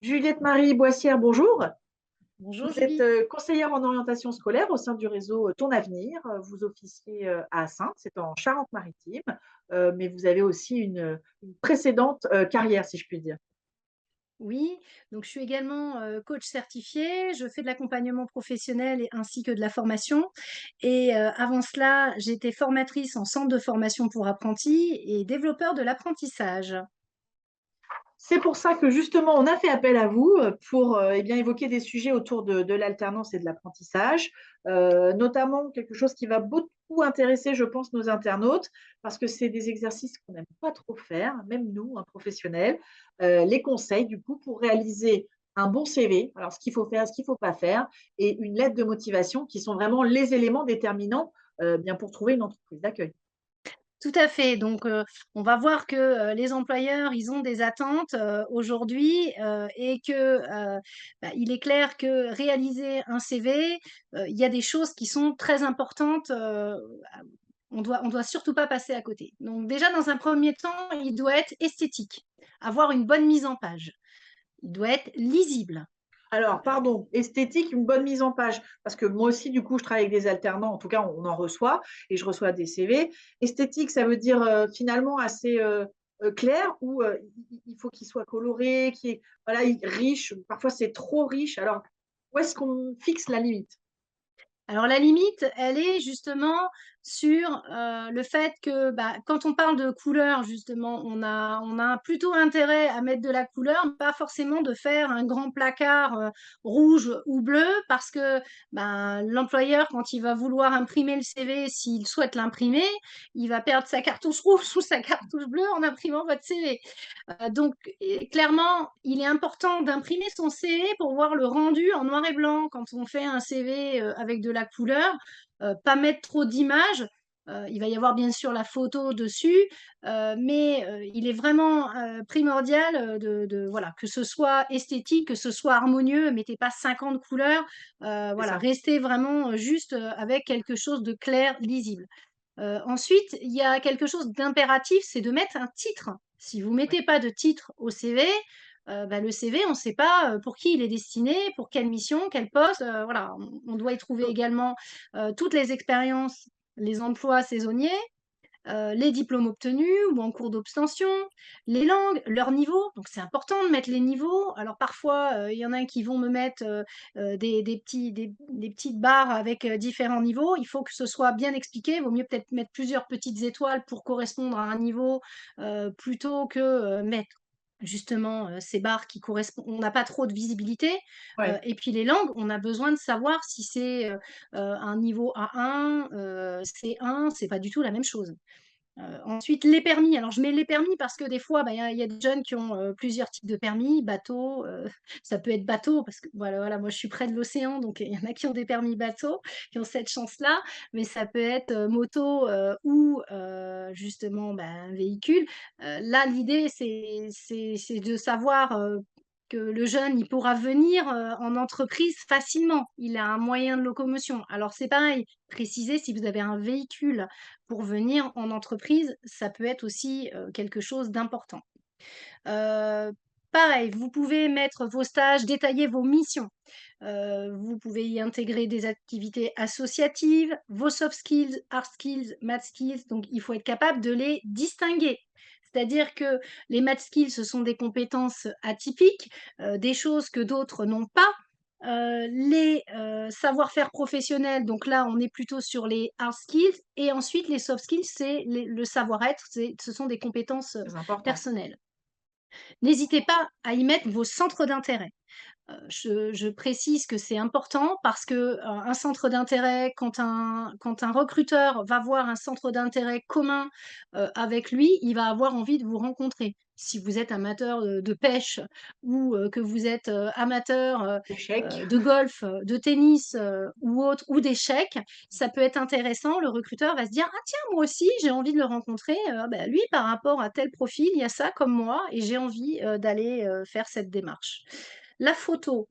Juliette Marie Boissière, bonjour. Bonjour Vous êtes Julie. conseillère en orientation scolaire au sein du réseau Ton Avenir. Vous officiez à Saintes, c'est en Charente-Maritime, mais vous avez aussi une précédente carrière, si je puis dire. Oui, donc je suis également coach certifié. Je fais de l'accompagnement professionnel ainsi que de la formation. Et avant cela, j'étais formatrice en centre de formation pour apprentis et développeur de l'apprentissage. C'est pour ça que justement, on a fait appel à vous pour eh bien, évoquer des sujets autour de l'alternance et de l'apprentissage, notamment quelque chose qui va beaucoup intéresser, je pense, nos internautes, parce que c'est des exercices qu'on n'aime pas trop faire, même nous, un professionnel. Les conseils, du coup, pour réaliser un bon CV, alors ce qu'il faut faire, ce qu'il ne faut pas faire, et une lettre de motivation qui sont vraiment les éléments déterminants bien pour trouver une entreprise d'accueil. Tout à fait. Donc, on va voir que les employeurs, ils ont des attentes aujourd'hui et que il est clair que réaliser un CV, il y a des choses qui sont très importantes. On doit surtout pas passer à côté. Donc déjà, dans un premier temps, il doit être esthétique, avoir une bonne mise en page. Il doit être lisible. Alors, pardon, esthétique, une bonne mise en page, parce que moi aussi, du coup, je travaille avec des alternants, en tout cas, on en reçoit, et je reçois des CV. Esthétique, ça veut dire finalement assez clair, ou il faut qu'il soit coloré, voilà, riche, parfois c'est trop riche. Alors, où est-ce qu'on fixe la limite? Alors la limite, elle est justement sur, le fait que, quand on parle de couleur justement, on a plutôt intérêt à mettre de la couleur, pas forcément de faire un grand placard, rouge ou bleu parce que, l'employeur quand il va vouloir imprimer le CV, s'il souhaite l'imprimer, il va perdre sa cartouche rouge ou sa cartouche bleue en imprimant votre CV. Donc et clairement, il est important d'imprimer son CV pour voir le rendu en noir et blanc quand on fait un CV, avec de la couleur, pas mettre trop d'images. Il va y avoir bien sûr la photo dessus, mais il est vraiment, primordial, de voilà, que ce soit esthétique, que ce soit harmonieux. Mettez pas 50 couleurs, C'est voilà, ça. restez vraiment, juste, avec quelque chose de clair, lisible. Ensuite, il y a quelque chose d'impératif, c'est de mettre un titre. Si vous Ouais, mettez pas de titre au CV, le CV, on ne sait pas, pour qui il est destiné, pour quelle mission, quel poste, voilà. On doit y trouver to- également, toutes les expériences, les emplois saisonniers, les diplômes obtenus ou en cours d'obtention, les langues, leur niveau. Donc c'est important de mettre les niveaux. Alors parfois, il y en a qui vont me mettre, des petites barres avec, différents niveaux. Il faut que ce soit bien expliqué. Il vaut mieux peut-être mettre plusieurs petites étoiles pour correspondre à un niveau, plutôt que, mettre justement, ces barres qui correspondent on n'a pas trop de visibilité. ouais. Et puis les langues, on a besoin de savoir si c'est, un niveau A1, C1, c'est pas du tout la même chose. Ensuite, les permis. Alors, je mets les permis parce que des fois, il y a des jeunes qui ont, plusieurs types de permis, bateau, ça peut être bateau parce que voilà, moi je suis près de l'océan, donc il y en a qui ont des permis bateau, qui ont cette chance-là, mais ça peut être, moto, ou justement, un véhicule. Là, l'idée c'est de savoir, que le jeune, il pourra venir, en entreprise facilement. Il a un moyen de locomotion. Alors c'est pareil, préciser si vous avez un véhicule pour venir en entreprise, ça peut être aussi, quelque chose d'important. Heu, Pareil, vous pouvez mettre vos stages, détailler vos missions. Vous pouvez y intégrer des activités associatives, vos soft skills, hard skills, math skills, donc il faut être capable de les distinguer. C'est-à-dire que les math skills, ce sont des compétences atypiques, des choses que d'autres n'ont pas. Les, savoir-faire professionnels, donc là, on est plutôt sur les hard skills et ensuite les soft skills, c'est le savoir-être, ce sont des compétences, Très important. personnelles. N'hésitez pas à y mettre vos centres d'intérêt. Je précise que c'est important parce que, un centre d'intérêt, quand un recruteur va voir un centre d'intérêt commun, avec lui, il va avoir envie de vous rencontrer. Si vous êtes amateur, de pêche ou, que vous êtes, amateur, Échec. de golf, de tennis, ou autre ou d'échecs, ça peut être intéressant. Le recruteur va se dire: «Ah tiens, moi aussi j'ai envie de le rencontrer, lui par rapport à tel profil, il y a ça comme moi et j'ai envie, d'aller, faire cette démarche». La photo,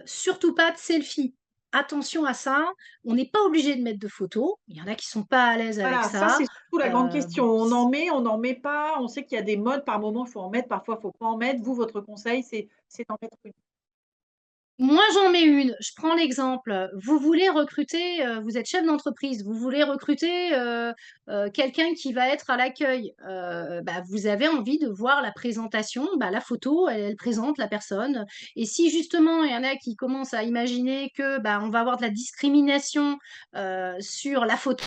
surtout pas de selfie. attention à ça. On n'est pas obligé de mettre de photos. Il y en a qui sont pas à l'aise avec Voilà, ça, ça. c'est surtout la grande question. Bon, On n'en met pas. On sait qu'il y a des modes, par moment, il faut en mettre, parfois, il faut pas en mettre. Vous, votre conseil, c'est d'en mettre une. moi, j'en mets une. Je prends l'exemple. Vous voulez recruter, vous êtes chef d'entreprise, vous voulez recruter, quelqu'un qui va être à l'accueil. Bah, vous avez envie de voir la présentation, bah, la photo, elle présente la personne et si justement il y en a qui commencent à imaginer que, bah, on va avoir de la discrimination, sur la photo,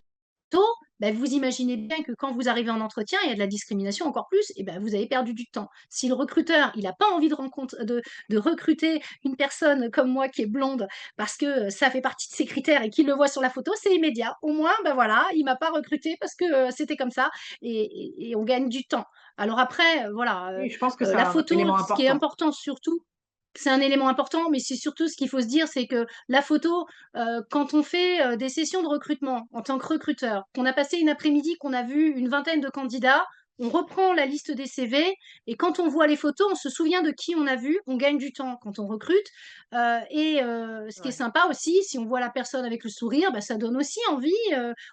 bah, vous imaginez bien que quand vous arrivez en entretien, il y a de la discrimination encore plus et ben vous avez perdu du temps. Si le recruteur, il a pas envie de recruter une personne comme moi qui est blonde parce que, ça fait partie de ses critères et qu'il le voit sur la photo, c'est immédiat. Au moins, ben voilà, il m'a pas recruté parce que, c'était comme ça et on gagne du temps. Alors après, voilà, Oui, je pense que c'est la un photo, élément ce qui est important. important surtout, c'est un élément important, mais c'est surtout ce qu'il faut se dire, c'est que la photo, quand on fait, des sessions de recrutement en tant que recruteur, qu'on a passé une après-midi, qu'on a vu une vingtaine de candidats, on reprend la liste des CV et quand on voit les photos, on se souvient de qui on a vu, on gagne du temps quand on recrute, ce qui est Ouais. sympa aussi, si on voit la personne avec le sourire, bah, ça donne aussi envie,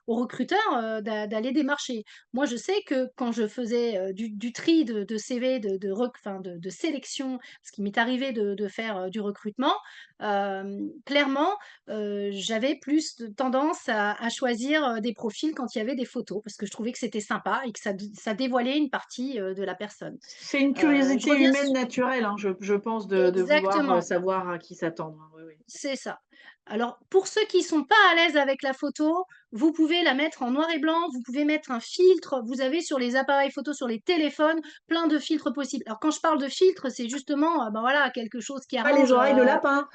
aux recruteurs, d'aller démarcher. Moi, je sais que quand je faisais, du tri de CV, enfin de sélection parce qu'il m'est arrivé de faire, du recrutement, clairement, j'avais plus de tendance à choisir, des profils quand il y avait des photos parce que je trouvais que c'était sympa et que ça dévoilait une partie, de la personne. C'est une Je curiosité reviens humaine su naturelle, hein, je pense de vouloir, exactement. savoir à qui s'attendre, hein. Oui, oui. C'est ça. Alors, pour ceux qui sont pas à l'aise avec la photo, vous pouvez la mettre en noir et blanc, vous pouvez mettre un filtre. Vous avez sur les appareils photo, sur les téléphones, plein de filtres possibles. Alors, quand je parle de filtre, c'est justement, ben voilà, quelque chose qui Pas les arrange, oreilles de lapin.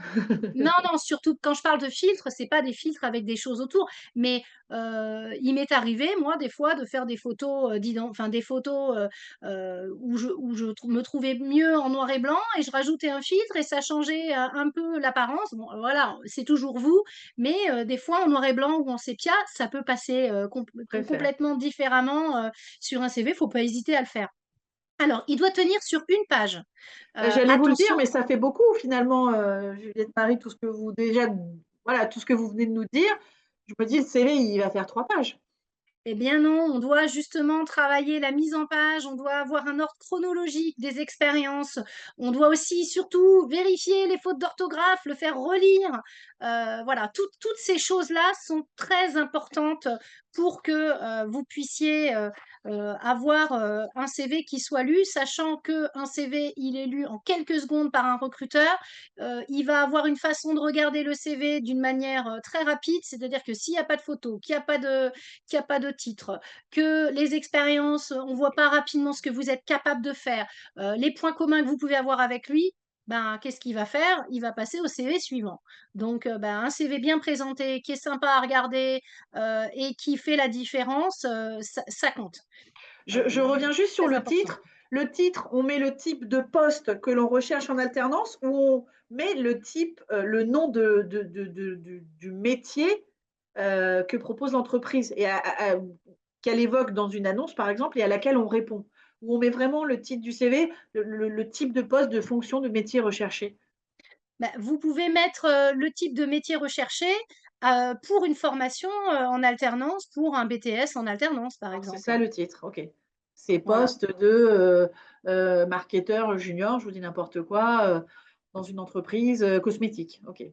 non, non, surtout quand je parle de filtres, c'est pas des filtres avec des choses autour, mais il m'est arrivé, moi, des fois, de faire des photos, enfin des photos, où je me trouvais mieux en noir et blanc et je rajoutais un filtre et ça changeait, un peu l'apparence. Bon, voilà, c'est toujours vous, mais des fois en noir et blanc ou en sépia, ça peut passer, Je préfère. complètement différemment, sur un CV, faut pas hésiter à le faire. Alors, il doit tenir sur une page. J'allais vous le dire, Attention. mais ça fait beaucoup finalement, Juliette Marie, tout ce que vous déjà voilà, tout ce que vous venez de nous dire. Je me dis: «Le CV, il va faire 3 pages». Eh bien non, on doit justement travailler la mise en page, on doit avoir un ordre chronologique des expériences, on doit aussi surtout vérifier les fautes d'orthographe, le faire relire. Voilà, toutes ces choses-là sont très importantes pour que vous puissiez avoir un CV qui soit lu, sachant qu'un CV, il est lu en quelques secondes par un recruteur. Il va avoir une façon de regarder le CV d'une manière très rapide, c'est-à-dire que s'il n'y a pas de photo, qu'il y a pas de titre, que les expériences, on voit pas rapidement ce que vous êtes capable de faire, les points communs que vous pouvez avoir avec lui, ben, qu'est-ce qu'il va faire? Il va passer au CV suivant. Donc, ben, un CV bien présenté, qui est sympa à regarder, et qui fait la différence, ça compte. Je reviens juste sur Très le important. titre. Le titre, on met le type de poste que l'on recherche en alternance ou on met le type, le nom du métier, que propose l'entreprise et qu'elle évoque dans une annonce, par exemple, et à laquelle on répond? Ou on met vraiment le titre du CV, le type de poste, de fonction, de métier recherché? Bah, vous pouvez mettre, le type de métier recherché, pour une formation, en alternance, pour un BTS en alternance, par Alors c'est exemple. ça le titre, OK. C'est Voilà. poste de, marketeur junior, je vous dis n'importe quoi, dans une entreprise, cosmétique. OK.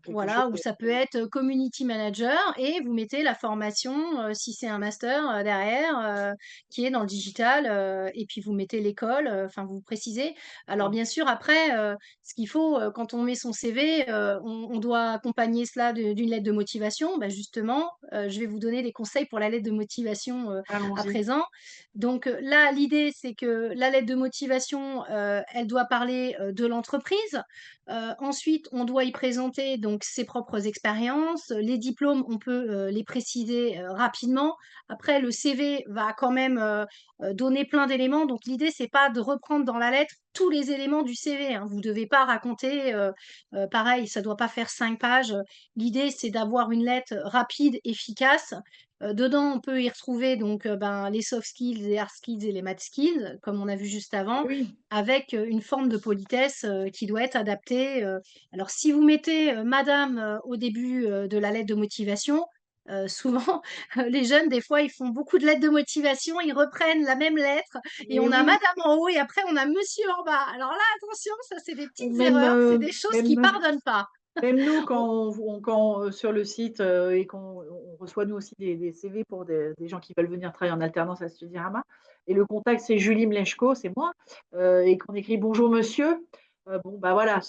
Quelque chose Voilà, ou ça peut être, community manager et vous mettez la formation, si c'est un master, derrière, qui est dans le digital, et puis vous mettez l'école, enfin vous précisez. Alors d'accord. bien sûr après, ce qu'il faut, quand on met son CV, on doit accompagner cela d'une lettre de motivation. Bah, justement, je vais vous donner des conseils pour la lettre de motivation, à Allons-y. présent. Donc, là, l'idée c'est que la lettre de motivation, elle doit parler, de l'entreprise. Ensuite, on doit y présenter donc ses propres expériences. Les diplômes, on peut, les préciser, rapidement. Après, le CV va quand même, donner plein d'éléments. Donc l'idée, c'est pas de reprendre dans la lettre tous les éléments du CV, hein. Vous devez pas raconter, pareil, ça doit pas faire 5 pages. L'idée, c'est d'avoir une lettre rapide, efficace, Dedans, on peut y retrouver donc, ben, les soft skills, les hard skills et les math skills, comme on a vu juste Oui, avant, oui. avec, une forme de politesse, qui doit être adaptée, alors si vous mettez, madame, au début, de la lettre de motivation, souvent, les jeunes, des fois, ils font beaucoup de lettres de motivation, ils reprennent la même lettre et Mais on a oui, madame en haut et après on a monsieur en bas. Alors là, attention, ça, c'est des ou petites erreurs, c'est des choses qui même pardonnent pas. même nous, On sur le site, et qu'on reçoit nous aussi des CV pour des gens qui veulent venir travailler en alternance à Studyrama, et le contact c'est Julie Mleczko, c'est moi, et qu'on écrit: «Bonjour monsieur», bon, bah, voilà,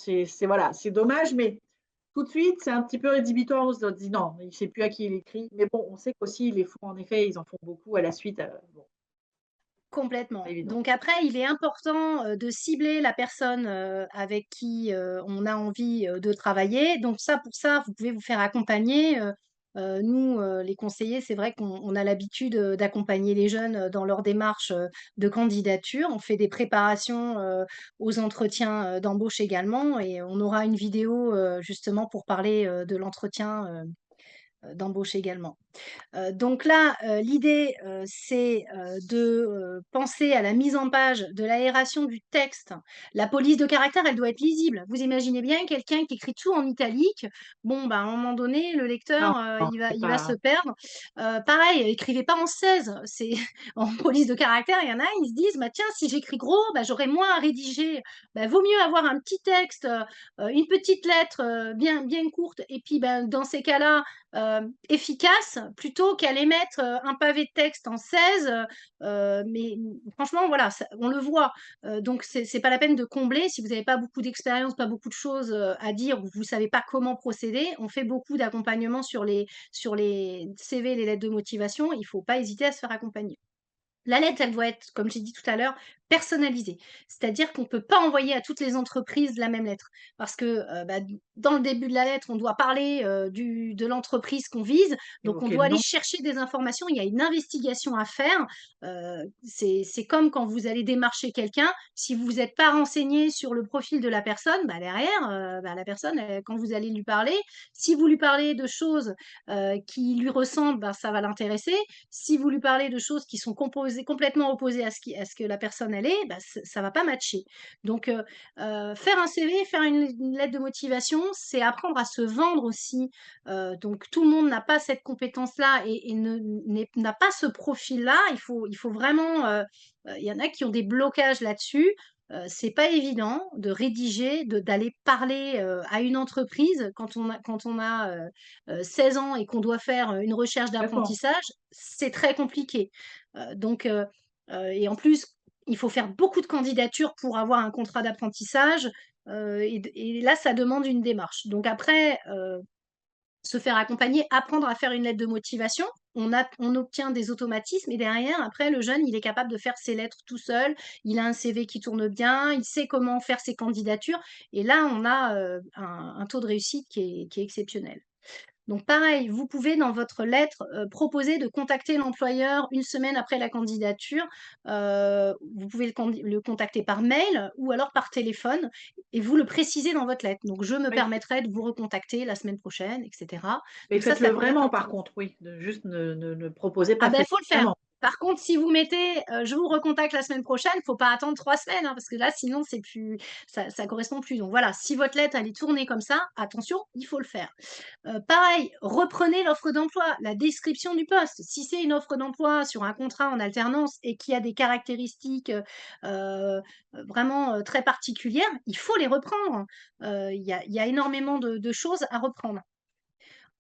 voilà, c'est dommage, mais tout de suite, c'est un petit peu rédhibitoire. On se dit: «Non, il ne sait plus à qui il écrit», mais bon, on sait qu'aussi ils les font, en effet, ils en font beaucoup à la suite, bon, pas Complètement. évident. Donc après, il est important, de cibler la personne, avec qui, on a envie, de travailler. Donc ça, pour ça, vous pouvez vous faire accompagner, nous, les conseillers, c'est vrai qu'on a l'habitude, d'accompagner les jeunes, dans leur démarche, de candidature. On fait des préparations, aux entretiens, d'embauche également et on aura une vidéo, justement pour parler, de l'entretien, d'embauche également. Donc là, l'idée, c'est, de, penser à la mise en page, de l'aération du texte. La police de caractère, elle doit être lisible. Vous imaginez bien quelqu'un qui écrit tout en italique, bon, bah, à un moment donné, le Non, lecteur, non, il c'est va se pas perdre. Pareil, écrivez pas en 16, c'est en police de caractère, il y en a, ils se disent: «Bah, tiens, si j'écris gros, bah, j'aurai moins à rédiger». Bah, vaut mieux avoir un petit texte, une petite lettre, bien courte et puis, ben, dans ces cas-là, efficace plutôt qu'aller mettre, un pavé de texte en 16, mais franchement voilà, ça on le voit, donc c'est pas la peine de combler si vous n'avez pas beaucoup d'expérience, pas beaucoup de choses, à dire ou vous savez pas comment procéder. On fait beaucoup d'accompagnement sur les CV, les lettres de motivation, il faut pas hésiter à se faire accompagner. La lettre, elle doit être, comme j'ai dit tout à l'heure, personnalisée. C'est-à-dire qu'on ne peut pas envoyer à toutes les entreprises la même lettre. Parce que, bah, dans le début de la lettre, on doit parler, de l'entreprise qu'on vise, donc on évoquer doit le aller nom. chercher des informations. Il y a une investigation à faire. C'est comme quand vous allez démarcher quelqu'un, si vous êtes pas renseigné sur le profil de la personne, bah, derrière, bah, la personne, quand vous allez lui parler, si vous lui parlez de choses, qui lui ressemblent, bah, ça va l'intéresser. Si vous lui parlez de choses qui sont complètement opposées à ce que la personne elle est, bah, ça va pas matcher. Donc faire un CV, faire une lettre de motivation, c'est apprendre à se vendre aussi. Donc tout le monde n'a pas cette compétence-là et n'a pas ce profil-là. Il faut vraiment, il y en a qui ont des blocages là-dessus. C'est pas évident de rédiger, d'aller parler, à une entreprise quand on a 16 ans et qu'on doit faire, une recherche Complètement. d'apprentissage, c'est très compliqué. Donc et en plus, il faut faire beaucoup de candidatures pour avoir un contrat d'apprentissage, et là, ça demande une démarche. Donc après, se faire accompagner, apprendre à faire une lettre de motivation. On obtient des automatismes et derrière, après, le jeune, il est capable de faire ses lettres tout seul. Il a un CV qui tourne bien, il sait comment faire ses candidatures et là, on a, un taux de réussite qui est exceptionnel. Donc pareil, vous pouvez dans votre lettre, proposer de contacter l'employeur une semaine après la candidature. Vous pouvez le contacter par mail ou alors par téléphone et vous le précisez dans votre lettre. Donc: «Je me Oui, permettrai de vous recontacter la semaine prochaine» et cetera. mais Donc faites-le ça pourrait être vraiment par intéressant. contre, oui, de juste ne proposez Ah pas, ben, faites faut le faire. vraiment. Par contre, si vous mettez, «Je vous recontacte la semaine prochaine», faut pas attendre 3 semaines, hein, parce que là, sinon c'est plus ça correspond plus. Donc voilà, si votre lettre, elle est tournée comme ça, attention, il faut le faire. Pareil, reprenez l'offre d'emploi, la description du poste. Si c'est une offre d'emploi sur un contrat en alternance et qui a des caractéristiques, vraiment, très particulières, il faut les reprendre. Il y a énormément de choses à reprendre.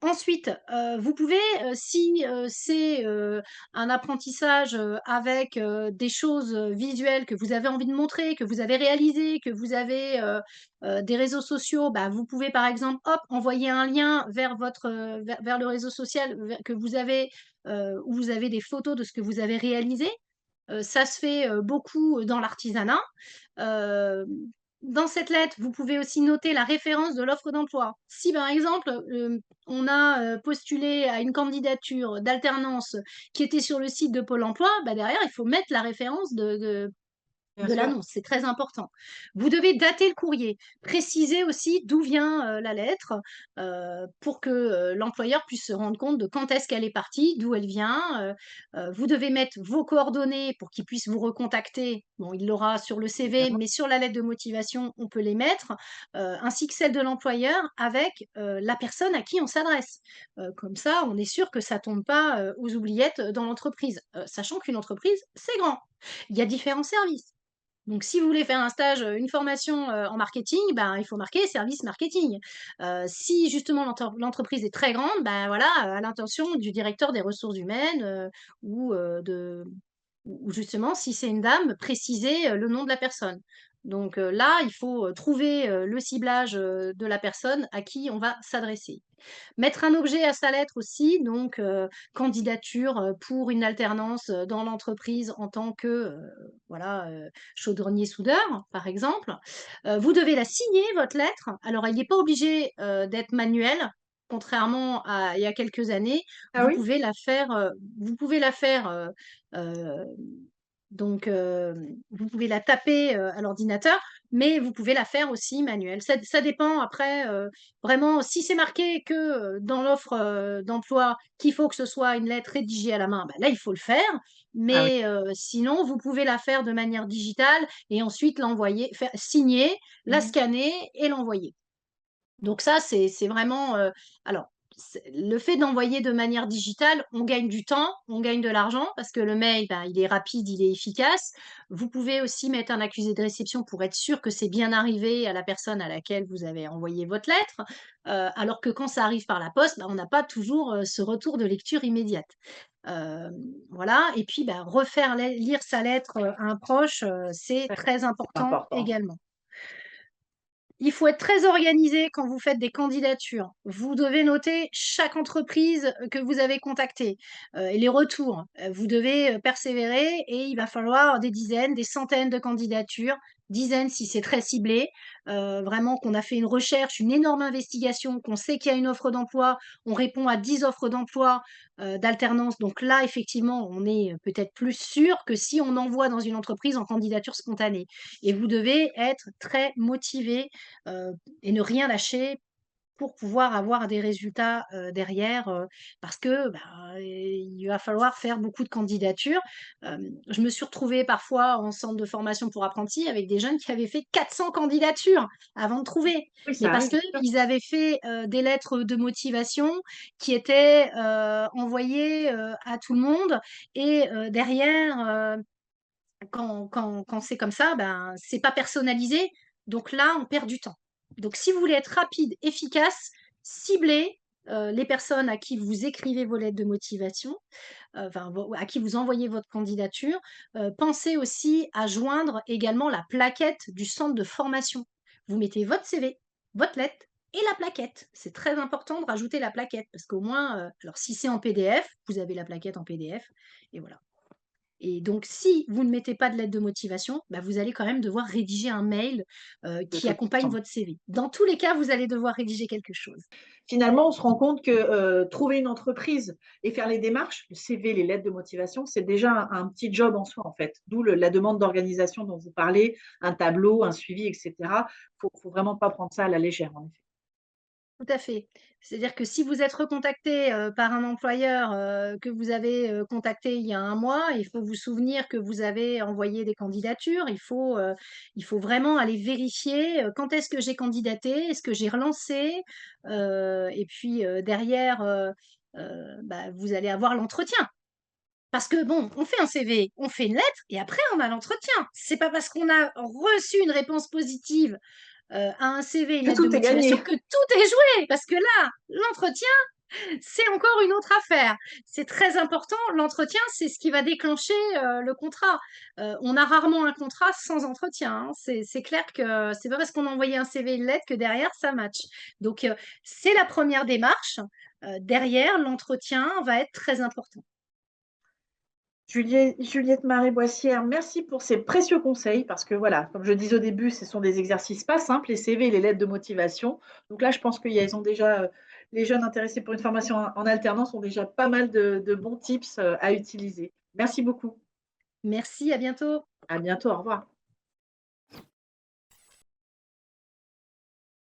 Ensuite, vous pouvez, si, c'est, un apprentissage, avec, des choses, visuelles que vous avez envie de montrer, que vous avez réalisées, que vous avez, des réseaux sociaux, bah, vous pouvez par exemple, hop, envoyer un lien vers votre, vers le réseau social que vous avez, où vous avez des photos de ce que vous avez réalisé. Ça se fait, beaucoup, dans l'artisanat. Hem, dans cette lettre, vous pouvez aussi noter la référence de l'offre d'emploi. Si par exemple, on a, postulé à une candidature d'alternance qui était sur le site de Pôle emploi, bah, derrière il faut mettre la référence Bien de sûr. l'annonce, c'est très important. Vous devez dater le courrier, préciser aussi d'où vient, la lettre, pour que, l'employeur puisse se rendre compte de quand est-ce qu'elle est partie, d'où elle vient, vous devez mettre vos coordonnées pour qu'il puisse vous recontacter. Bon, il l'aura sur le CV, Évidemment. mais sur la lettre de motivation, on peut les mettre, ainsi que celle de l'employeur avec, la personne à qui on s'adresse. Comme ça, on est sûr que ça tombe pas, aux oubliettes, dans l'entreprise, sachant qu'une entreprise, c'est grand. Il y a différents services. Donc si vous voulez faire un stage, une formation, en marketing, ben, il faut marquer service marketing. Si justement l'entreprise est très grande, ben, voilà, à l'intention du directeur des ressources humaines, ou, ou justement si c'est une dame, préciser, le nom de la personne. Donc, là, il faut, trouver, le ciblage, de la personne à qui on va s'adresser. Mettre un objet à sa lettre aussi, donc candidature, pour une alternance, dans l'entreprise en tant que, voilà, chaudronnier-soudeur, par exemple. Vous devez la signer votre lettre. Alors elle n'est pas obligée, d'être manuelle, contrairement à il y a quelques années. Ah Vous oui? pouvez la faire, vous pouvez la faire, heu, donc vous pouvez la taper, à l'ordinateur, mais vous pouvez la faire aussi manuelle. Ça dépend après, vraiment, si c'est marqué que, dans l'offre, d'emploi, qu'il faut que ce soit une lettre rédigée à la main, bah, là, il faut le faire. Ah oui. Mais, sinon, vous pouvez la faire de manière digitale et ensuite l'envoyer, faire signer, la Mmh. scanner et l'envoyer. Donc ça, c'est vraiment, alors c'est le fait d'envoyer de manière digitale, on gagne du temps, on gagne de l'argent parce que le mail, ben, il est rapide, il est efficace. Vous pouvez aussi mettre un accusé de réception pour être sûr que c'est bien arrivé à la personne à laquelle vous avez envoyé votre lettre, alors que quand ça arrive par la poste, bah, on n'a pas toujours, ce retour de lecture immédiate. Voilà, et puis, bah, refaire lire sa lettre, à un proche, c'est Ouais, très c'est important important. également. Il faut être très organisé quand vous faites des candidatures. Vous devez noter chaque entreprise, que vous avez contactée, et les retours. Vous devez, persévérer et il va falloir des dizaines, des centaines de candidatures, dizaines si c'est très ciblé. Vraiment qu'on a fait une recherche, une énorme investigation, qu'on sait qu'il y a une offre d'emploi, on répond à 10 offres d'emploi, d'alternance. Donc là, effectivement, on est, peut-être plus sûr que si on envoie dans une entreprise en candidature spontanée, et vous devez être très motivé, heu et ne rien lâcher pour pouvoir avoir des résultats, derrière, parce que, bah, il va falloir faire beaucoup de candidatures. Je me suis retrouvée parfois en centre de formation pour apprentis avec des jeunes qui avaient fait 400 candidatures avant de trouver. Oui, Mais ça parce arrive, bien sûr. qu'ils avaient fait, des lettres de motivation qui étaient, envoyées, à tout le monde et derrière, quand c'est comme ça, ben, c'est pas personnalisé, donc là, on perd du temps. Donc si vous voulez être rapide, efficace, ciblez, les personnes à qui vous écrivez vos lettres de motivation, enfin vo à qui vous envoyez votre candidature. Pensez aussi à joindre également la plaquette du centre de formation. Vous mettez votre CV, votre lettre et la plaquette. C'est très important de rajouter la plaquette parce qu'au moins, alors si c'est en PDF, vous avez la plaquette en PDF et voilà. Et donc si vous ne mettez pas de lettre de motivation, bah, vous allez quand même devoir rédiger un mail, De qui toute accompagne façon. votre CV. Dans tous les cas, vous allez devoir rédiger quelque chose. Finalement, on se rend compte que, trouver une entreprise et faire les démarches, le CV, les lettres de motivation, c'est déjà un petit job en soi, en fait. D'où la demande d'organisation dont vous parlez, un tableau, un suivi, et cetera. Faut vraiment pas prendre ça à la légère, en effet. Tout à fait. C'est-à-dire que si vous êtes recontacté, par un employeur, que vous avez, contacté il y a un mois, il faut vous souvenir que vous avez envoyé des candidatures. Il faut vraiment aller vérifier, quand est-ce que j'ai candidaté? Est-ce que j'ai relancé? Et puis, derrière, bah, vous allez avoir l'entretien. Parce que bon, on fait un CV, on fait une lettre et après on a l'entretien. C'est pas parce qu'on a reçu une réponse positive, à un CV, une Que lettre de tout est motivation gagné. que tout est joué. Parce que là, l'entretien, c'est encore une autre affaire. C'est très important. L'entretien, c'est ce qui va déclencher, le contrat. On a rarement un contrat sans entretien, hein. C'est clair que c'est pas parce qu'on a envoyé un CV, une lettre que derrière ça match. Donc, c'est la première démarche. Derrière, l'entretien va être très important. Juliette Marie-Boissière, merci pour ces précieux conseils parce que voilà, comme je disais au début, ce sont des exercices pas simples, les CV et les lettres de motivation. Donc là, je pense qu'ils ont déjà, les jeunes intéressés pour une formation en alternance ont déjà pas mal de bons tips à utiliser. Merci beaucoup. Merci, à bientôt. À bientôt. Au revoir.